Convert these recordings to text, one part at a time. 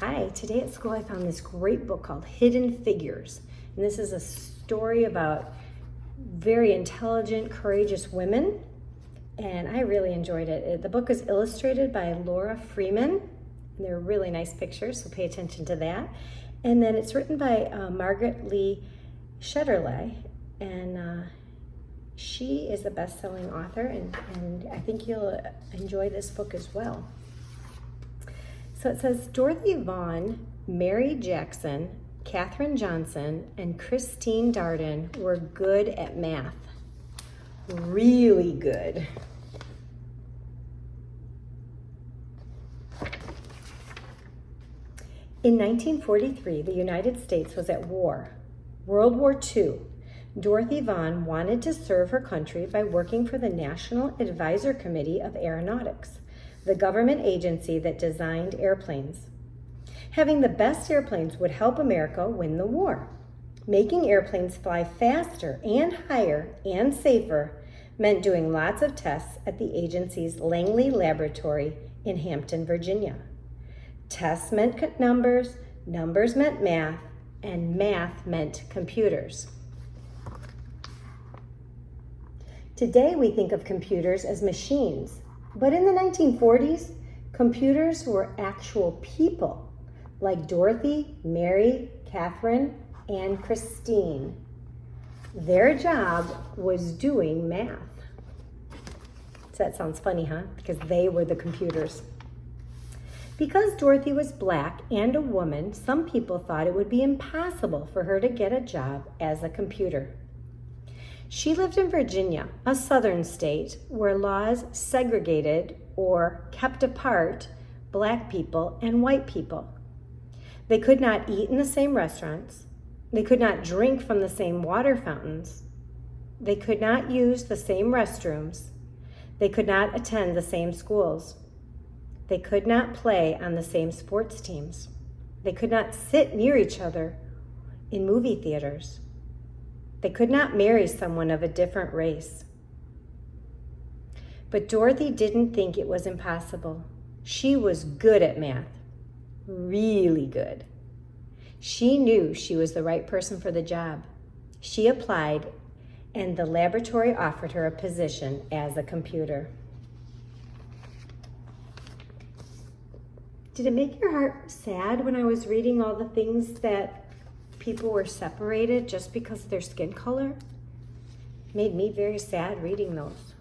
Hi, today at school I found this great book called Hidden Figures. And this is a story about very intelligent, courageous women. And I really enjoyed it. The book is illustrated by Laura Freeman. And they're really nice pictures, so pay attention to that. And then it's written by Margaret Lee Shetterly. And she is a best-selling author, and I think you'll enjoy this book as well. So it says, Dorothy Vaughan, Mary Jackson, Katherine Johnson, and Christine Darden were good at math. Really good. In 1943, the United States was at war. World War II. Dorothy Vaughan wanted to serve her country by working for the National Advisor Committee of Aeronautics, the government agency that designed airplanes. Having the best airplanes would help America win the war. Making airplanes fly faster and higher and safer meant doing lots of tests at the agency's Langley Laboratory in Hampton, Virginia. Tests meant numbers, numbers meant math, and math meant computers. Today we think of computers as machines. But in the 1940s, computers were actual people, like Dorothy, Mary, Katherine, and Christine. Their job was doing math. So that sounds funny, huh? Because they were the computers. Because Dorothy was black and a woman, some people thought it would be impossible for her to get a job as a computer. She lived in Virginia, a southern state, where laws segregated or kept apart black people and white people. They could not eat in the same restaurants. They could not drink from the same water fountains. They could not use the same restrooms. They could not attend the same schools. They could not play on the same sports teams. They could not sit near each other in movie theaters. They could not marry someone of a different race. But Dorothy didn't think it was impossible. She was good at math, really good. She knew she was the right person for the job. She applied, and the laboratory offered her a position as a computer. Did it make your heart sad when I was reading all the things that people were separated just because of their skin color? Made me very sad reading those.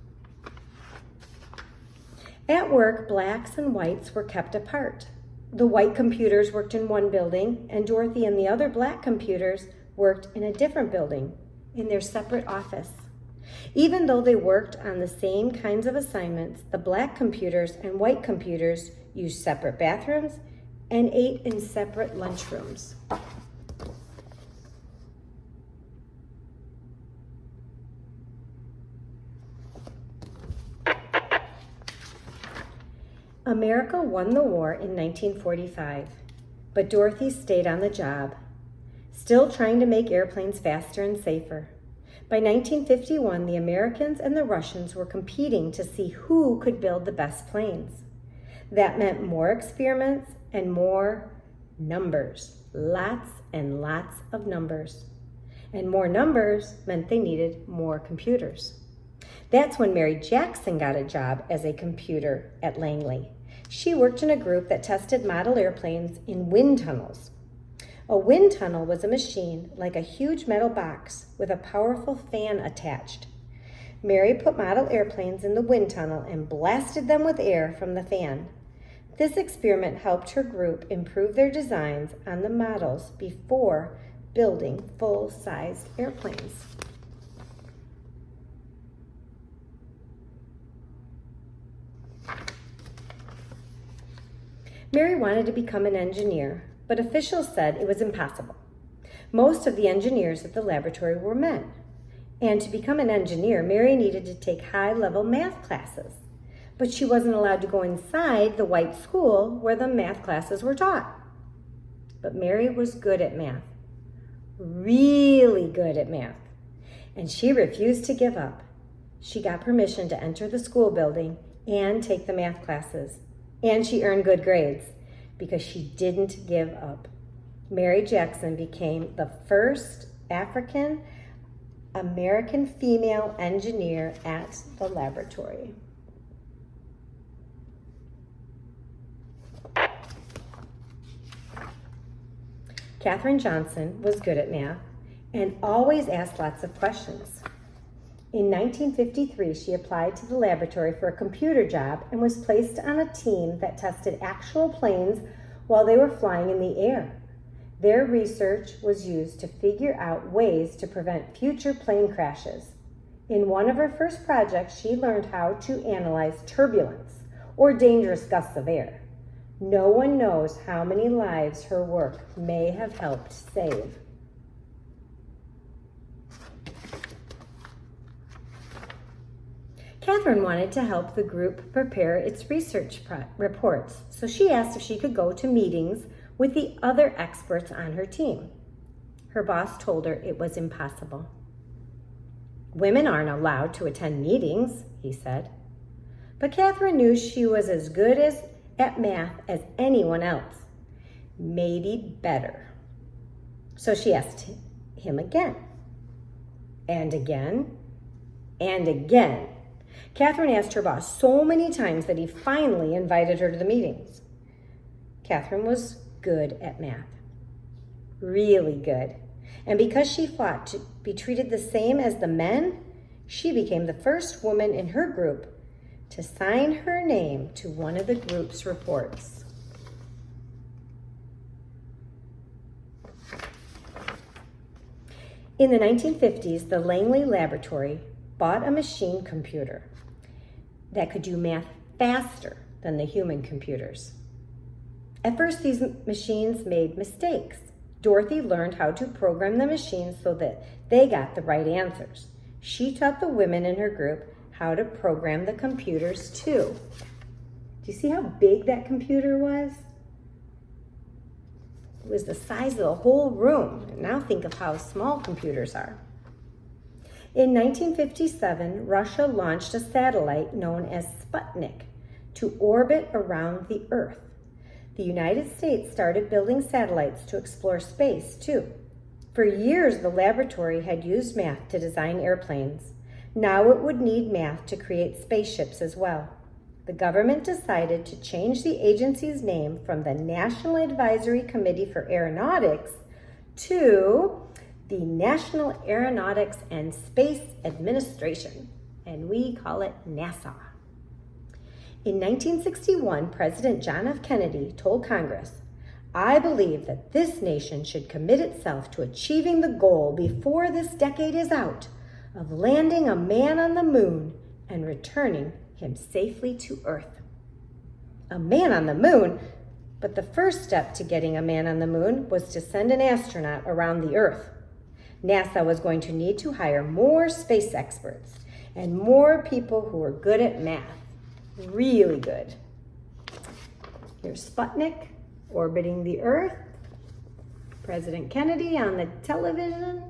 At work, blacks and whites were kept apart. The white computers worked in one building, and Dorothy and the other black computers worked in a different building, in their separate office. Even though they worked on the same kinds of assignments, the black computers and white computers used separate bathrooms and ate in separate lunchrooms. America won the war in 1945, but Dorothy stayed on the job, still trying to make airplanes faster and safer. By 1951, the Americans and the Russians were competing to see who could build the best planes. That meant more experiments and more numbers, lots and lots of numbers. And more numbers meant they needed more computers. That's when Mary Jackson got a job as a computer at Langley. She worked in a group that tested model airplanes in wind tunnels. A wind tunnel was a machine like a huge metal box with a powerful fan attached. Mary put model airplanes in the wind tunnel and blasted them with air from the fan. This experiment helped her group improve their designs on the models before building full-sized airplanes. Mary wanted to become an engineer, but officials said it was impossible. Most of the engineers at the laboratory were men, and to become an engineer, Mary needed to take high-level math classes, but she wasn't allowed to go inside the white school where the math classes were taught. But Mary was good at math, really good at math, and she refused to give up. She got permission to enter the school building and take the math classes, and she earned good grades. because she didn't give up. Mary Jackson became the first African American female engineer at the laboratory. Katherine Johnson was good at math and always asked lots of questions. In 1953, she applied to the laboratory for a computer job and was placed on a team that tested actual planes while they were flying in the air. Their research was used to figure out ways to prevent future plane crashes. In one of her first projects, she learned how to analyze turbulence, or dangerous gusts of air. No one knows how many lives her work may have helped save. Katherine wanted to help the group prepare its research reports, so she asked if she could go to meetings with the other experts on her team. Her boss told her it was impossible. "Women aren't allowed to attend meetings," he said. But Katherine knew she was as good at math as anyone else, maybe better. So she asked him again, and again, and again. Katherine asked her boss so many times that he finally invited her to the meetings. Katherine was good at math, really good. And because she fought to be treated the same as the men, she became the first woman in her group to sign her name to one of the group's reports. In the 1950s, the Langley Laboratory bought a machine computer that could do math faster than the human computers. At first, these machines made mistakes. Dorothy learned how to program the machines so that they got the right answers. She taught the women in her group how to program the computers too. Do you see how big that computer was? It was the size of the whole room. Now think of how small computers are. In 1957, Russia launched a satellite known as Sputnik to orbit around the Earth. The United States started building satellites to explore space, too. For years, the laboratory had used math to design airplanes. Now it would need math to create spaceships as well. The government decided to change the agency's name from the National Advisory Committee for Aeronautics to the National Aeronautics and Space Administration, and we call it NASA. In 1961, President John F. Kennedy told Congress, "I believe that this nation should commit itself to achieving the goal before this decade is out of landing a man on the moon and returning him safely to Earth." A man on the moon? But the first step to getting a man on the moon was to send an astronaut around the Earth. NASA was going to need to hire more space experts and more people who were good at math. Really good. Here's Sputnik orbiting the Earth. President Kennedy on the television.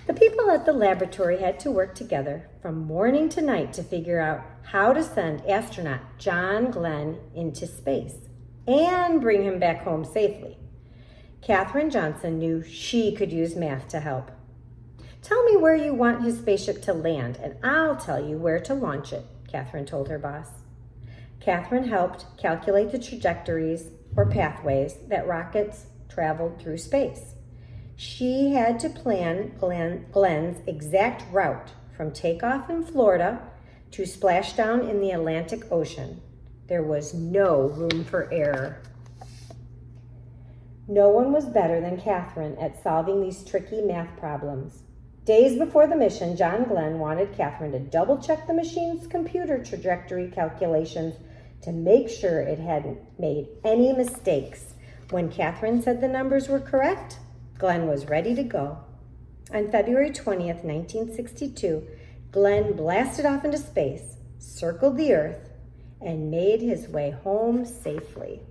The people at the laboratory had to work together from morning to night to figure out how to send astronaut John Glenn into space and bring him back home safely. Katherine Johnson knew she could use math to help. "Tell me where you want his spaceship to land, and I'll tell you where to launch it," Katherine told her boss. Katherine helped calculate the trajectories or pathways that rockets traveled through space. She had to plan Glenn's exact route from takeoff in Florida to splashdown in the Atlantic Ocean. There was no room for error. No one was better than Katherine at solving these tricky math problems. Days before the mission, John Glenn wanted Katherine to double-check the machine's computer trajectory calculations to make sure it hadn't made any mistakes. When Katherine said the numbers were correct, Glenn was ready to go. On February 20th, 1962, Glenn blasted off into space, circled the Earth, and made his way home safely.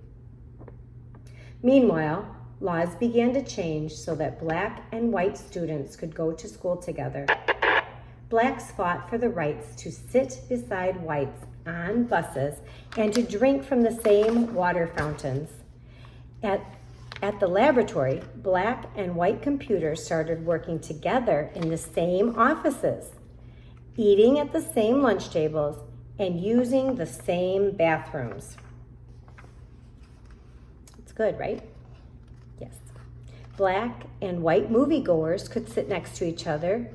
Meanwhile, laws began to change so that black and white students could go to school together. Blacks fought for the rights to sit beside whites on buses and to drink from the same water fountains. At the laboratory, black and white computers started working together in the same offices, eating at the same lunch tables, and using the same bathrooms. It's good, right? Yes. Black and white moviegoers could sit next to each other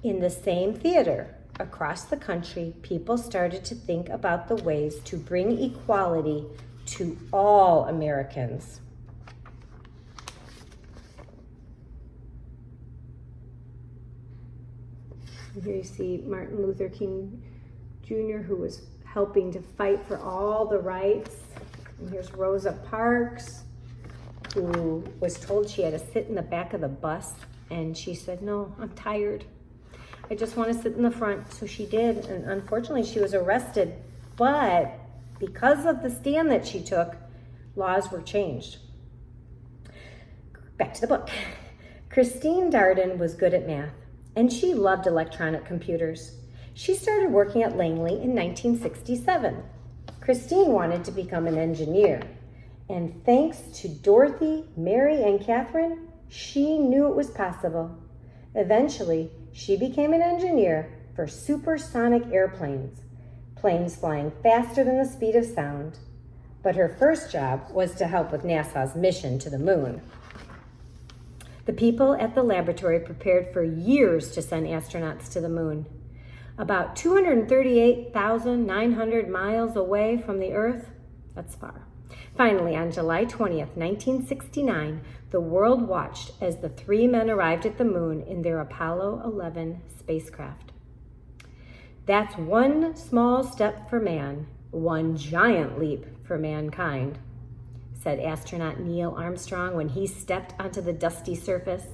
in the same theater. Across the country, people started to think about the ways to bring equality to all Americans. And here you see Martin Luther King Jr., who was helping to fight for all the rights. And here's Rosa Parks, who was told she had to sit in the back of the bus, and she said, "No, I'm tired. I just want to sit in the front." So she did, and unfortunately she was arrested. But because of the stand that she took, laws were changed. Back to the book. Christine Darden was good at math, and she loved electronic computers. She started working at Langley in 1967. Christine wanted to become an engineer, and thanks to Dorothy, Mary, and Catherine, she knew it was possible. Eventually, she became an engineer for supersonic airplanes, planes flying faster than the speed of sound. But her first job was to help with NASA's mission to the moon. The people at the laboratory prepared for years to send astronauts to the moon. About 238,900 miles away from the Earth, that's far. Finally, on July 20th, 1969, the world watched as the three men arrived at the moon in their Apollo 11 spacecraft. That's one small step for man, one giant leap for mankind, said astronaut Neil Armstrong when he stepped onto the dusty surface.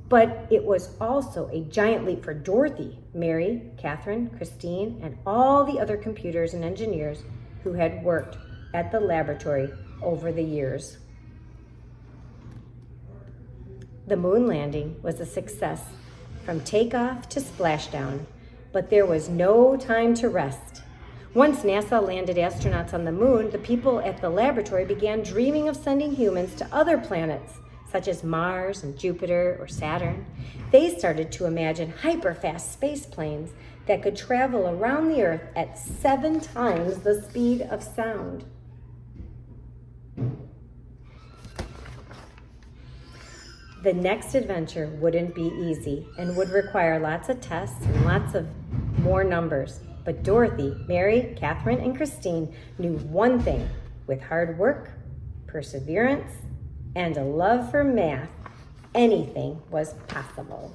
But it was also a giant leap for Dorothy, Mary, Catherine, Christine, and all the other computers and engineers who had worked at the laboratory over the years. The moon landing was a success from takeoff to splashdown, but there was no time to rest. Once NASA landed astronauts on the moon, the people at the laboratory began dreaming of sending humans to other planets, such as Mars and Jupiter or Saturn. They started to imagine hyper-fast space planes that could travel around the Earth at 7 times the speed of sound. The next adventure wouldn't be easy and would require lots of tests and lots of more numbers. But Dorothy, Mary, Catherine, and Christine knew one thing: with hard work, perseverance, and a love for math, anything was possible.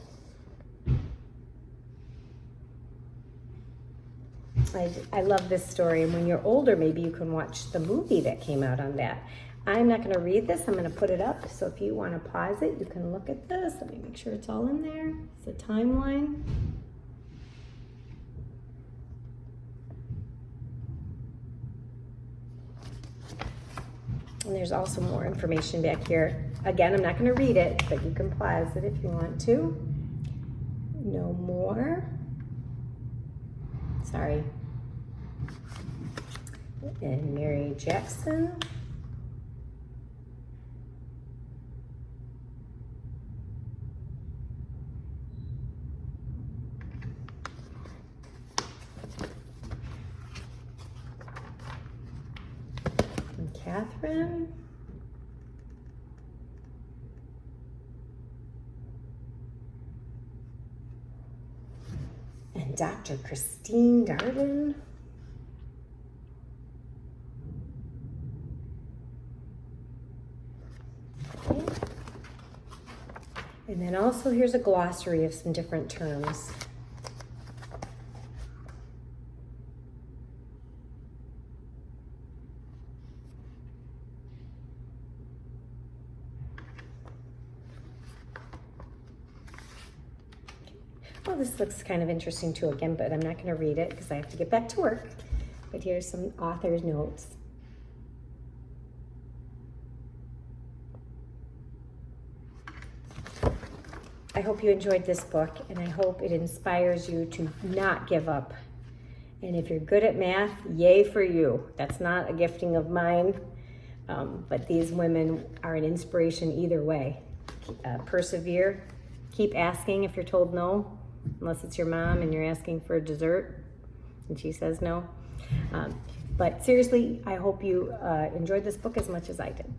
I love this story, and when you're older, maybe you can watch the movie that came out on that. I'm not going to read this. I'm going to put it up, so if you want to pause it, you can look at this. Let me make sure it's all in there. It's a timeline. And there's also more information back here. Again, I'm not going to read it, but you can pause it if you want to. No more. Sorry. And Mary Jackson. And Catherine. And Dr. Christine Darden. Okay. And then also here's a glossary of some different terms. Well, this looks kind of interesting too again, but I'm not going to read it because I have to get back to work. But here's some author's notes. I hope you enjoyed this book, and I hope it inspires you to not give up And if you're good at math, yay for you. That's not a gifting of mine, but these women are an inspiration either way. Persevere. Keep asking if you're told no, unless it's your mom and you're asking for dessert and she says no. But seriously, I hope you enjoyed this book as much as I did.